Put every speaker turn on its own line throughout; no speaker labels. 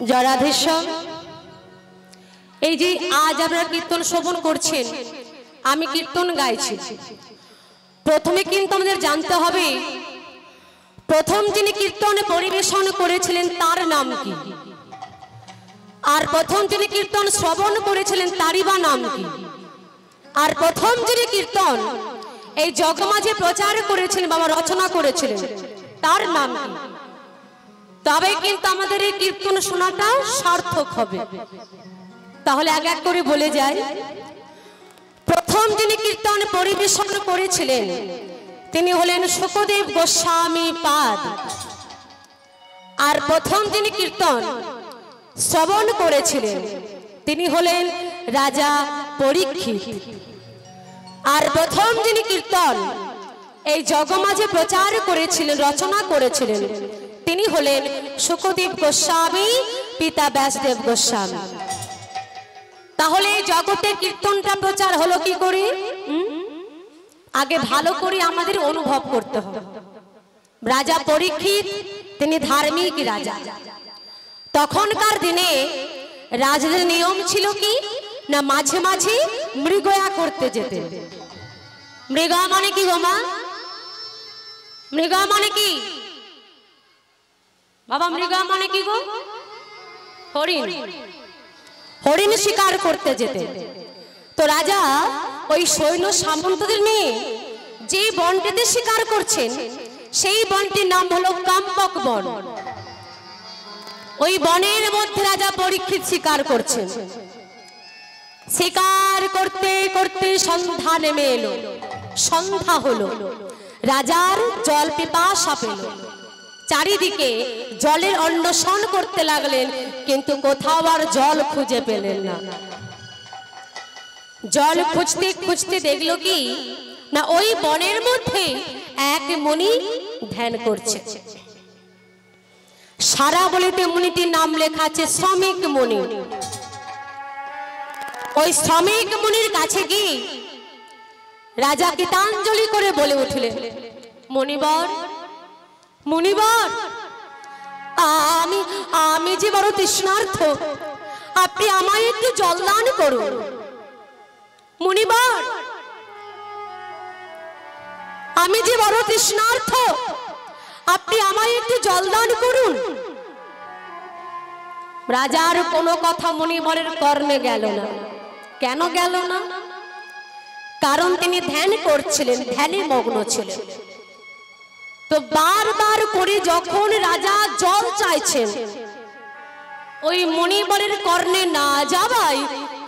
জয় রাধেশ্যাম। এই যে আজ আপনারা কীর্তন শ্রবণ করছেন, আমি কীর্তন গাইছি। প্রথমে কিন্তু আমাদের জানতে হবে প্রথম যিনি কীর্তন পরিবেশন করেছিলেন তার নাম কি, আর প্রথম যিনি কীর্তন শ্রবণ করেছিলেন তারই বা নাম কি, আর প্রথম যিনি কীর্তন এই জগমাঝে প্রচার করেছিলেন বাবা রচনা করেছিলেন তার নাম কি। তবে কিন্তু আমাদের এই কীর্তন শোনাটা সার্থক হবে। তাহলে এক এক করে বলে যায়। প্রথম যিনি কীর্তন পরিবেশন করেছিলেন তিনি হলেন শুকদেব গোস্বামী পাদ, আর প্রথম যিনি কীর্তন শ্রবণ করেছিলেন তিনি হলেন রাজা পরীক্ষিত, আর প্রথম যিনি কীর্তন এই জগমাঝে প্রচার করেছিলেন রচনা করেছিলেন তিনি হলেন শুকদেব গোস্বামী পিতা ব্যাসদেব গোস্বামী। তাহলে জগতের কীর্তনটা প্রচার হলো কি করে? আগে ভালো করে আমাদের অনুভব করতে হবে। রাজা পরীক্ষিত তিনি ধার্মিক রাজা। তখনকার দিনে রাজাদের নিয়ম ছিল কি না, মাঝে মাঝে মৃগয়া করতে যেতেন। মৃগয়া মানে কি গো মা? মৃগয়া মানে কি বাবা? মৃগয়া মানে কি গো? হরিণ। হরিণ শিকার করতে যেতেন। তো রাজা ওই সৈন্য সামন্তদের নিয়ে যে বনটিতে শিকার করছেন সেই বনটির নাম হলো কাম্পক বন। ওই বনের মধ্যে রাজা পরীক্ষিত শিকার করছেন। শিকার করতে করতে সন্ধ্যা নেমে এলো, সন্ধ্যা হলো, রাজার জল পিপাসা পেল। চারিদিকে জলের অন্বেষণ করতে লাগলেন, কিন্তু কোথাও আর জল খুঁজে পেলেন না। জল খুঁজতে খুঁজতে দেখলো কি না, ওই বনের মধ্যে এক মুনি ধ্যান করছে। সারা বলিতে মুনিটির নাম লেখা আছে শ্রমিক মুনি। ওই শ্রমিক মুনির কাছে গিয়ে রাজা গীতাঞ্জলি করে বলে উঠলেন, মুনিবর মুনিবর, আমি যে বড় তৃষ্ণার্থ, আপনি আমায় একটু জল দান করুন। মুনিবর, আমি যে বড় তৃষ্ণার্থ, আপনি আমায় একটু জল দান করুন। রাজার কোনো কথা মুনিবরের কর্ণে গেল না। কেন গেল না? কারণ তিনি ধ্যান করছিলেন, ধ্যানে মগ্ন ছিলেন। তো বারবার করে যখন রাজা জল চাইছেন, ওই মুনিবরের কর্ণে না যাওয়ায়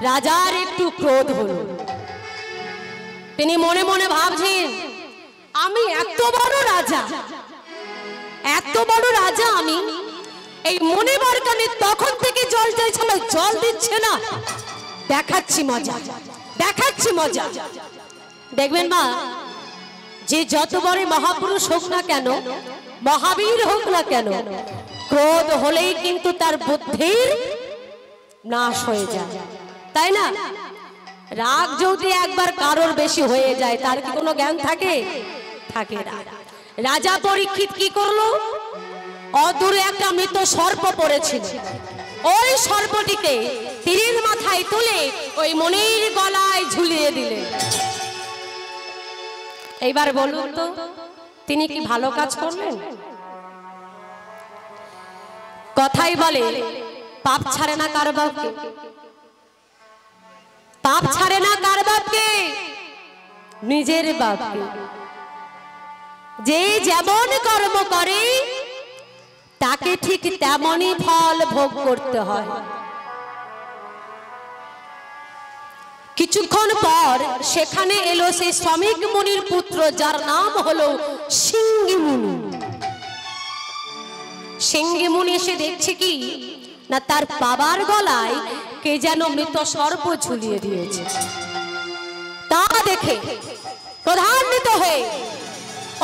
রাজার একটু ক্রোধ হল। তিনি মনে মনে ভাবছেন, আমি এত বড় রাজা, এত বড় রাজা, আমি এই মুনিবর কানে তখন থেকে জল চাইছিল, জল দিচ্ছে না, দেখাচ্ছি মজা, দেখাচ্ছি মজা। দেখবেন মা, যে যত বড় মহাপুরুষ হোক না কেন, মহাবীর হোক না কেন, ক্রোধ হলেই কিন্তু তার বুদ্ধির নাশ হয়ে যায়, তাই না? রাগ যদি একবার কারোর বেশি হয়ে যায় তার কি কোনো জ্ঞান থাকে? থাকে না। রাজা পরীক্ষিত কি করলো? অদূরে একটা মৃত সর্প পড়েছিল, ওই সর্পটিকে তীরের মাথায় তুলে ওই মুনির গলায় ঝুলিয়ে দিলেন। এইবার বলুন তো, তিনি কি ভালো কাজ করলেন? কথাই বলে পাপ ছাড়ে না কার বাপকে, পাপ ছাড়ে না কার বাপকে? নিজের বাপকে। যে যেমন কর্ম করে তাকে ঠিক তেমনই ফল ভোগ করতে হয়। কিছুক্ষণ পর সেখানে এলো সেই শ্রমিক মুনির পুত্র, যার নাম হলো সিংহী মুনি। সিংহী মুনি এসে দেখছে কি না, তার বাবার গলায় কে যেন মৃত সর্প ঝুলিয়ে দিয়েছে। তা দেখে প্রধান্বিত হয়ে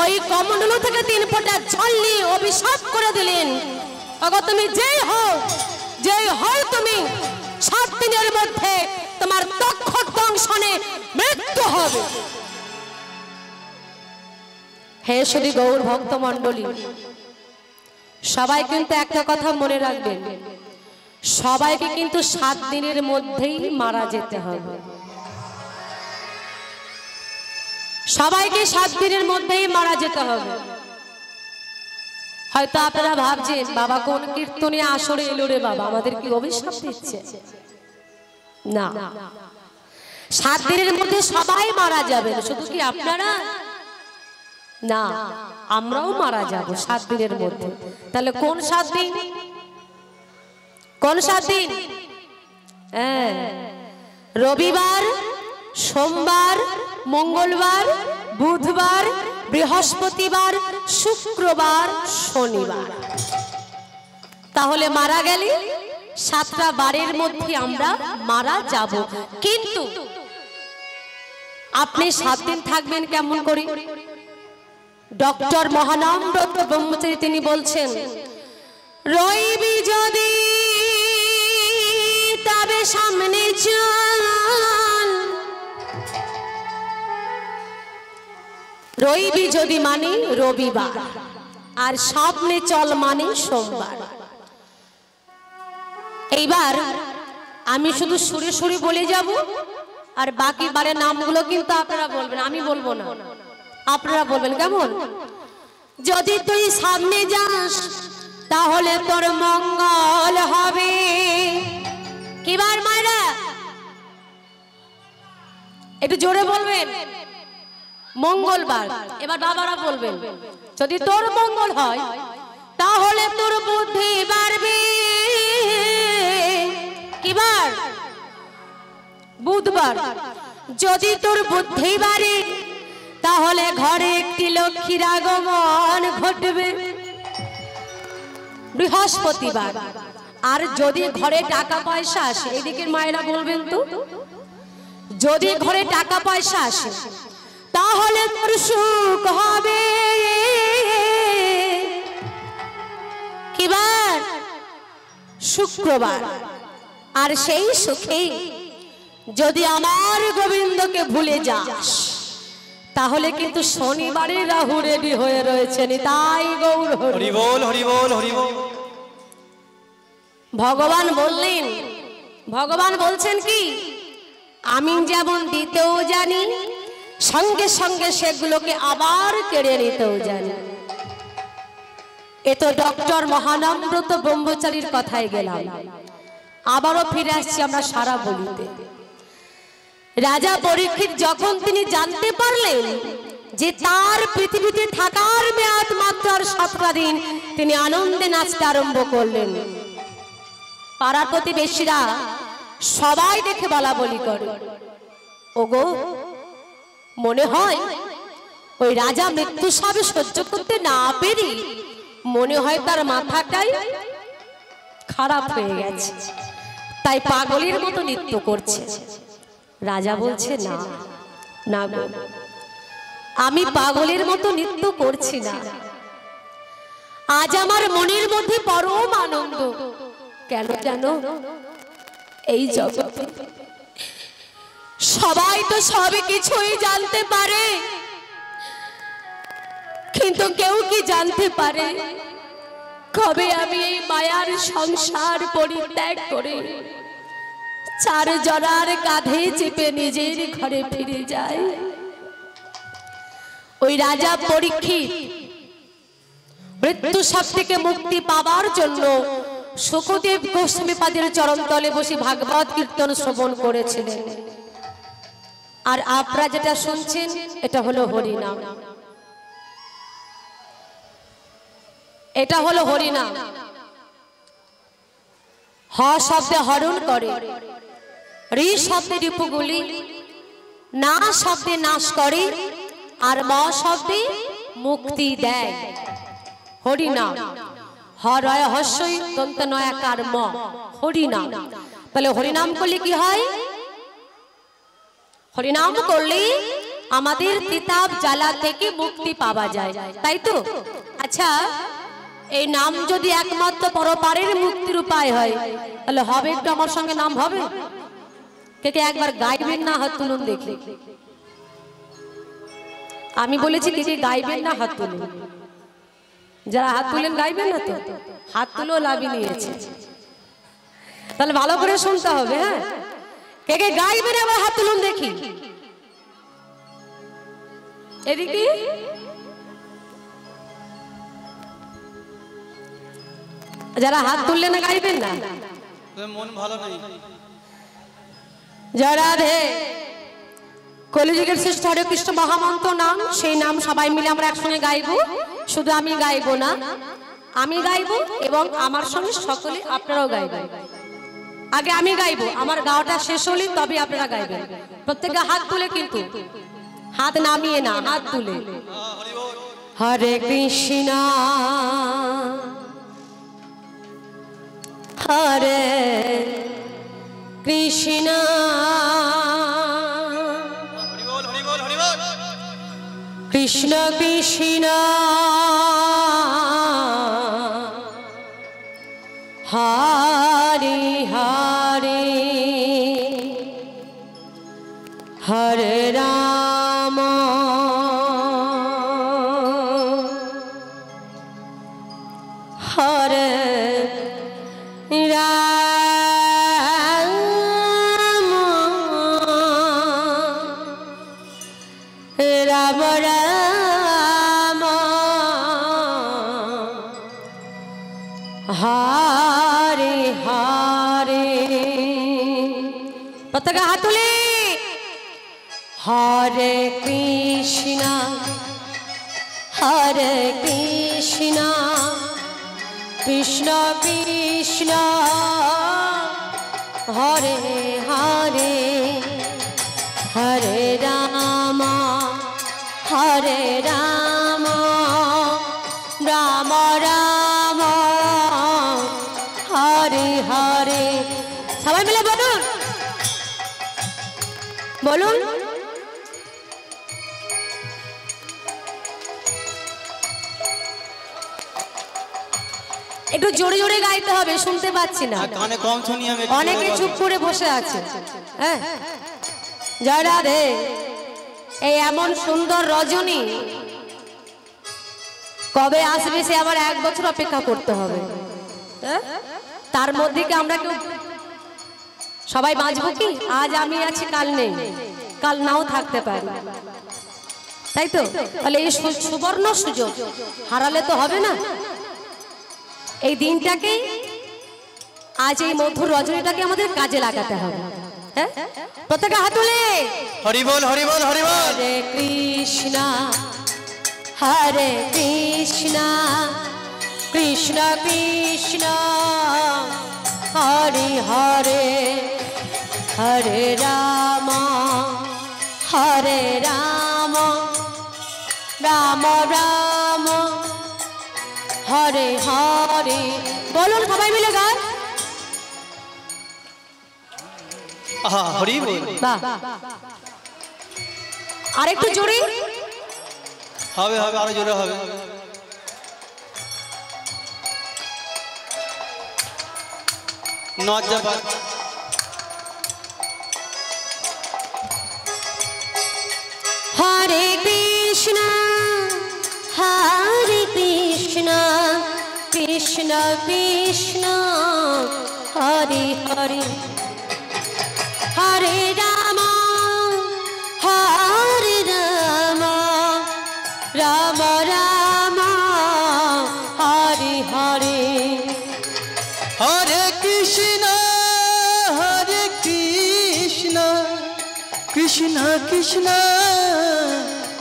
ওই কমণ্ডলু থেকে 3 ফোঁটা জল নিয়ে অভিশাপ করে দিলেন, ওগো তুমি যেই হও তুমি 7 দিনের মধ্যে তোমার তক্ষক দংশনে মৃত্যু হবে। হে শ্রী গৌর ভক্ত মণ্ডলী, সবাই কিন্তু একটা কথা মনে রাখবেন, সবাইকে কিন্তু 7 দিনের মধ্যেই মারা যেতে হবে। সবাইকে 7 দিনের মধ্যেই মারা যেতে হবে। হয়তো আপনারা ভাবছেন বাবা কোন কীর্তনে আসরে এলো রে বাবা, আমাদের কি অভিশাপ দিচ্ছে? না, 7 দিনের মধ্যে সবাই মারা যাবে। শুধু কি আপনারা না, আমরাও মারা যাব 7 দিনের মধ্যে। তাহলে কোন 7 দিন? কোন 7 দিন? রবিবার, সোমবার, মঙ্গলবার, বুধবার, বৃহস্পতিবার, শুক্রবার, শনিবার। তাহলে মারা গেলে 7টা বারের মধ্যে আমরা মারা যাব। কিন্তু আপনি 7 দিন থাকবেন কেমন করে? ডক্টর মহানামব্রত ব্রহ্মচারী তিনি বলছেন, রইবি যদি তবে সামনে চল, রইবি যদি মানে রবিবার, আর সামনে চল মানে সোমবার। এইবার আমি শুধু সুরে সুরে বলে যাব, আর বাকি বারের নামগুলো কিন্তু আপনারা বলবেন, আমি বলবো না, আপনারা বলবেন। কেমন? যদি তুই সামনে যাস তাহলে তোর মঙ্গল হবে। কিবার মায়েরা একটু জোরে বলবেন। মঙ্গলবার। এবার বাবারা বলবেন, যদি তোর মঙ্গল হয় তাহলে তোর বুদ্ধি বাড়বে। কিবার? বুধবার। যদি তোর বুদ্ধি বাড়ে তাহলে ঘরে একটি লক্ষ্মীর আগমন ঘটবে। বৃহস্পতিবার। আর যদি ঘরে টাকা পয়সা আসে, এদিকের মায়েরা বলবেন তো, যদি ঘরে টাকা পয়সা আসে তাহলে তোর সুখ হবে। কিবার? শুক্রবার। আর সেই সুখে যদি আমার গোবিন্দকে ভুলে যাস তাহলে কিন্তু শনিবারে রাহু রেডি হয়ে রয়েছেন। তাই গৌর হরি বল, হরি বল, হরি বল। ভগবান বললেন, ভগবান বলছেন কি, আমি যেমন দিতেও জানি সঙ্গে সঙ্গে সেগুলোকে আবার কেড়ে নিতেও জানি। এ তো ডক্টর মহানামব্রত ব্রহ্মচারীর কথায় গেলাম। আবারও ফিরে আসছি আমরা সারা বলিতে। রাজা পরীক্ষিত যখন তিনি জানতে পারলেন যে তার পৃথিবীতে থাকার মেয়াদ মাত্র 7টা দিন, তিনি আনন্দে নাচতে আরম্ভ করলেন। পাড়ার প্রতিবেশীরা সবাই দেখে বলা বলি করে, ওগো মনে হয় ওই রাজা মৃত্যু সাবে সহ্য করতে না পেরে মনে হয় তার মাথাটাই খারাপ হয়ে গেছে, তাই পাগলের মতো নৃত্য করছে। রাজা বলছে, না না গো, আমি পাগলের মতো নৃত্য করছি না। আজ আমার মনের মধ্যে পরম আনন্দ। কেন জানো? এই জগতে সবাই তো সবে কিছুই জানতে পারে, কিন্তু কেউ কি জানতে পারে কবে আমি এই মায়ার সংসার পরিত্যাগ করে 4 জনার কাঁধে চেপে নিজের ঘরে ফিরে যায়। ওই রাজা পরীক্ষিত মৃত্যু সাপ থেকে মুক্তি পাবার জন্য শুকদেব গোস্বামী পাদের চরণ তলে বসে ভাগবত কীর্তন শ্রবণ করেছিলেন। আর আপনারা যেটা শুনছেন এটা হলো হরিনাম। এটা হলো হরিনাম। হ শব্দে হরণ করে, রি শব্দে রিপুগুলি, না শব্দে নাশ করে, আর ম শব্দে মুক্তি দেয়। হরিনাম। হরয় হস্যই দন্ত নয়াকার ম, হরিনাম। তাহলে হরিনাম করলে কি হয়? হরিনাম করলে আমাদের তিতাব জ্বালা থেকে মুক্তি পাওয়া যায়, তাই তো? আচ্ছা, এই নাম যদি একমাত্র পরপারের মুক্তির উপায় হয় তাহলে হবে একটু আমার সঙ্গে নাম হবে? কে কে একবার গাইবেন না? হাত তুলুন দেখি। আমি বলেছি কে কে গাইবেন না? হাত তুলুন। যারা হাত তুলেন গাইবেন না তো? হাত তুলো লাভই নিয়েছে। তাহলে ভালো করে শুনতে হবে। হ্যাঁ, কে কে গাইবেন আবার হাত তুলুন দেখি। এদিকে যারা হাত তুললে না গাইবেন না,
মন ভালো নাই।
জয় রাধে। কলিযুগের শ্রেষ্ঠ হরে কৃষ্ণ মহামন্ত্র নাম, সেই নাম সবাই মিলে আমরা একসঙ্গে গাইবো। শুধু আমি গাইবো না, আমি গাইবো এবং আমার সঙ্গে সকলে আপনারাও গাইবেন। আগে আমি গাইবো, আমার গাওয়াটা শেষ হলে তবে আপনারা গাইবেন। প্রত্যেকে হাত তুলে, কিন্তু হাত নামিয়ে না, হাত তুলে। হরে কৃষ্ণ হরে কৃষ্ণ কৃষ্ণ কৃষ্ণ হরে হরে হরে রাম হরে রাম রাম রাম হরে হরে। প্রত্যেকে হাত তুলে। হরে কৃষ্ণ হরে কৃষ্ণ কৃষ্ণ কৃষ্ণ হরে হরে হরে রাম হরে রাম রাম রাম হরে হরে। সবাই মিলে বলুন, বলুন। একটু জোরে জোরে গাইতে হবে, শুনতে পাচ্ছি না,
কানে কম শুনি আমি।
অনেকে চুপ করে বসে আছে। হ্যাঁ, জয় রাধে। এই এমন সুন্দর রজনী কবে আসবে সে আবার 1 বছর অপেক্ষা করতে হবে। তার মধ্যে কি আমরা কেউ সবাই বাঁচবো কি? আজ আমি আছি, কাল নেই, কাল নাও থাকতে পারি, তাই তো? তাহলে এই সুবর্ণ সুযোগ হারালে তো হবে না। এই দিনটাকে, আজ এই মধুর রজনীটাকে আমাদের কাজে লাগাতে হবে। হ্যাঁ, প্রত্যেকে হাত তুলে।
হরি বল হরি বল হরি বল।
হরে কৃষ্ণ হরে কৃষ্ণ কৃষ্ণ কৃষ্ণ হরে হরে হরে রাম হরে রাম রাম রাম হরে হরে। বলুন সবাই মিলে গান।
হরি বল।
বাহ, আরেকটু জোরে
হবে হবে, আরো জোরে হবে। নজ্জাবাদ।
হরে কৃষ্ণ হরে কৃষ্ণ কৃষ্ণ কৃষ্ণ হরে হরে হরে রাম হরে রাম রাম রাম হরে হরে
হরে কৃষ্ণ কৃষ্ণ কৃষ্ণ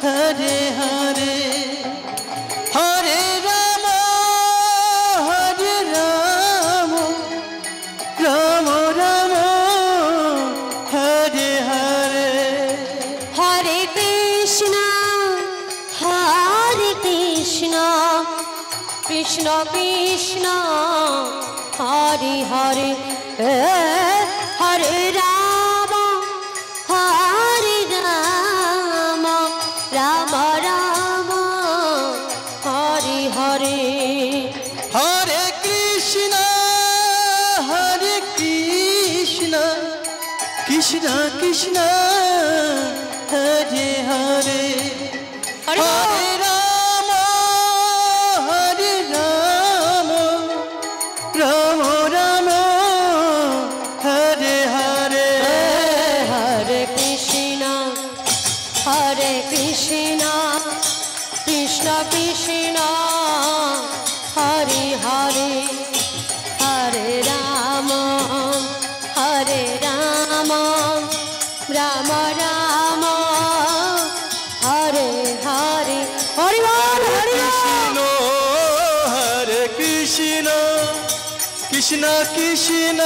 হরে হরে হরে রাম রাম রাম হরে হরে।
হরে কৃষ্ণ কৃষ্ণ কৃষ্ণ হরে হরে হরে রাম রাম রাম হরে হরে।
হরে কৃষ্ণ কৃষ্ণ কৃষ্ণ হরে হরে হরে রাম রাম রাম কৃষ্ণ কৃষ্ণ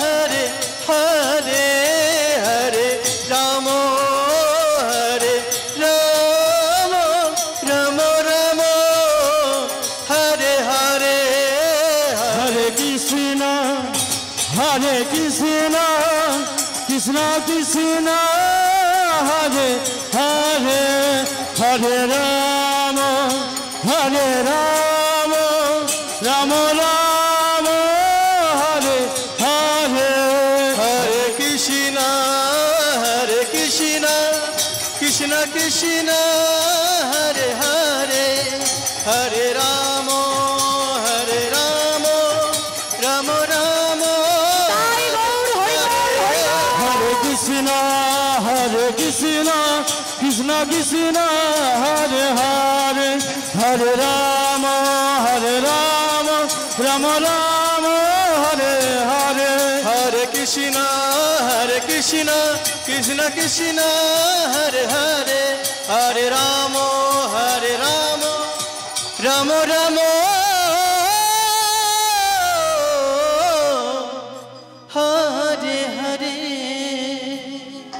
হরে হরে হরে রাম হরে রাম রাম রাম হরে হরে
হরে কৃষ্ণ কৃষ্ণ কৃষ্ণ হরে হরে হরে রাম রাম রাম হরে হরে
হরে কৃষ্ণ কৃষ্ণ কৃষ্ণ হরে হরে হরে রাম রাম রাম
তাই গৌর হরি বল, হরি বল।
হরে কৃষ্ণ কৃষ্ণ কৃষ্ণ হরে হরে হরে রাম রাম রাম হরে হরে
হরে কৃষ্ণ কৃষ্ণ কৃষ্ণ হরে হরে হরে রাম রাম রাম